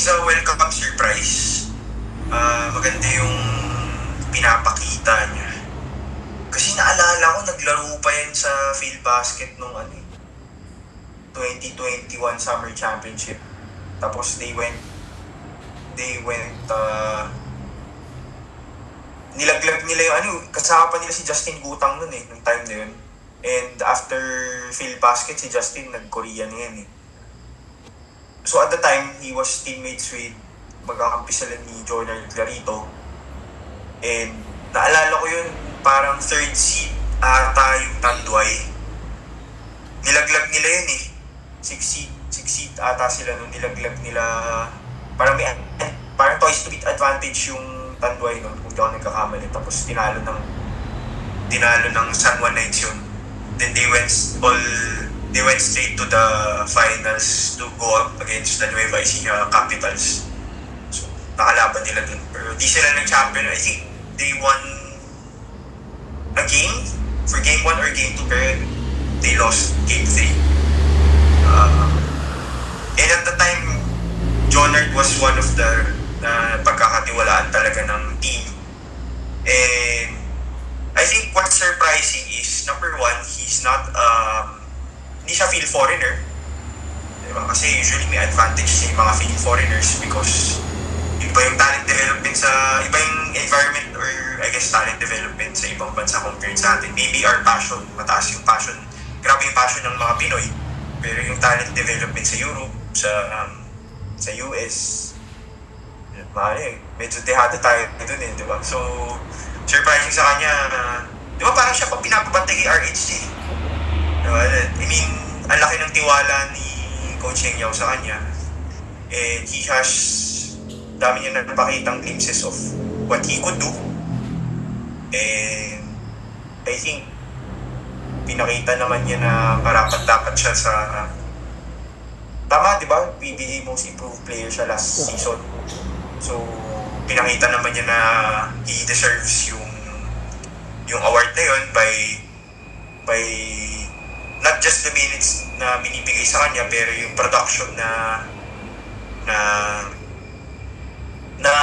he's a welcome surprise. Maganda yung pinapakita niya. Kasi naalala ko, naglaro pa yan sa field basket nung 2021 Summer Championship. Tapos they went nilaglag nila yung kasama pa nila si Justin Gutang nun nung time na yun. And after field basket, si Justin nag-Korean yan So at the time, he was teammates with magkakampi sila ni Jonard Clarito. And naalala ko yun, parang third seed ata yung Tanduay. Nilaglag nila yun 6 seed ata sila nung nilaglag nila. Parang twice to beat advantage yung Tanduay nun, kung di ako nagkakamali. Tapos tinalo ng San Juan Knights yun. Then they went straight to the finals to go up against the Nueva Ecija Capitals. So nakalaban nila dun. Pero di sila nag-champion. I think they won a game for game 1 or game 2, pero they lost game 3. And at the time, Jonard was one of the pagkakatiwalaan talaga ng team. And I think what's surprising is, number 1, he's not, hindi siya field foreigner. Diba? Kasi usually may advantage sa mga field foreigners because iba yung talent development iba yung environment or I guess talent development sa ibang bansa compared sa atin. Maybe our passion, mataas yung passion, grabe yung passion ng mga Pinoy. Pero yung talent development sa Europe, sa US, medyo dehado tayo dun di ba? So, surprising sa kanya, di ba parang siya pag pinapabantay kay RH diba? I mean, ang laki ng tiwala ni Coach Heng Yao sa kanya. And he has, dami niya napakitang glimpses of what he could do. And I think, pinakita naman niya na karapat-dapat siya sa tama, di ba? PBA Most Improved Player siya last season. So, pinakita naman niya na he deserves yung award na yun by not just the minutes na binibigay sa kanya, pero yung production na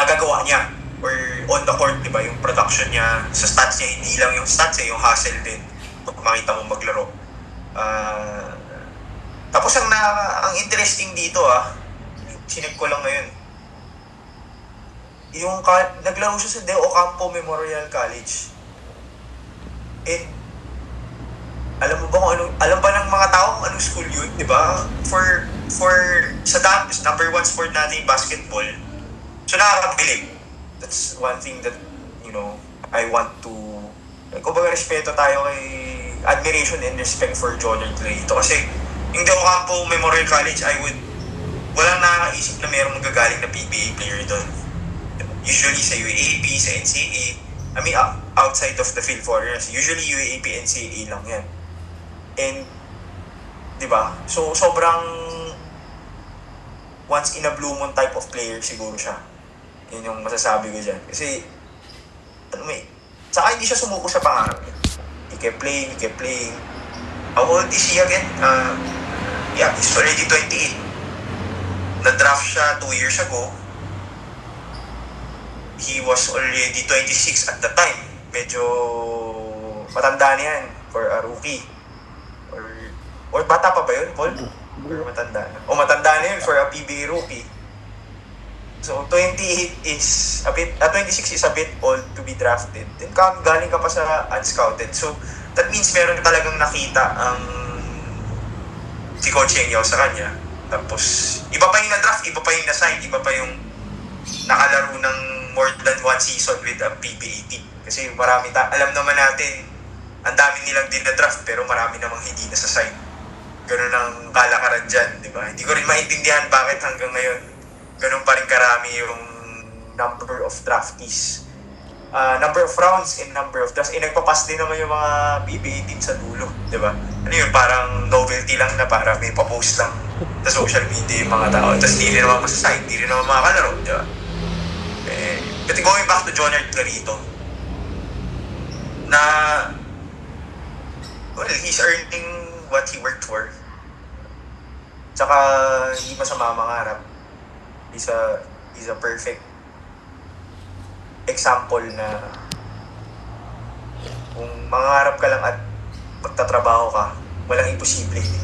gagawa niya or on the court, di ba? Yung production niya sa stats niya, hindi lang yung stats yung hustle din pag makita mo maglaro. Tapos ang interesting dito sinag ko lang ngayon, yung naglaro siya sa De Ocampo Memorial College. And alam mo ba kung alam ba ng mga tao kung anong school yun, di ba? For sa number 1 sport natin, basketball. So nakakabilib. That's one thing that, I want to, kumbaga respeto tayo admiration and respect for Jonard Clarito. Kasi yung De Ocampo Memorial College, walang nakakaisip na mayroong magagaling na PBA player doon. Usually sa UAAP, sa NCAA, I mean, outside of the field foreigners, usually UAAP, NCAA lang yan. And, di ba? So, sobrang once in a blue moon type of player siguro siya. Yun yung masasabi ko dyan. Kasi, saka hindi siya sumuko sa pangarap niya. He kept playing. How old is he again? He's already 28. Na-draft siya 2 years ago. He was already 26 at the time. Medyo matanda na yan for a rookie. Or bata pa ba yun, Paul? Or matanda na? O matanda na yun for a PBA rookie. So 28 is a bit, 26 is a bit old to be drafted. Then galing ka pa sa unscouted. So that means meron talagang nakita ang si Coach Heng Yao sa kanya. Tapos iba pa yung na-draft, iba pa yung na-sign, iba pa yung nakalaro ng more than 1 season with a PBA team. Kasi marami alam naman natin, ang dami nilang din na-draft pero marami namang hindi na sa sign. Ganun ang kalakaran dyan, di ba? Hindi ko rin maintindihan bakit hanggang ngayon ganun pa rin karami yung number of draftees. Number of rounds and number of drafts. Nagpapas din naman yung mga PBA team sa dulo, di ba? Ano yun, parang novelty lang na para may papost lang sa social media yung mga tao. Tapos hindi rin naman masasay, hindi rin naman makakalaro, di ba? But going back to Jonard Clarito, na he's earning what he worked for. Tsaka hindi masama mangarap. He's a perfect example na kung mangarap ka lang at magtatrabaho ka, walang imposible.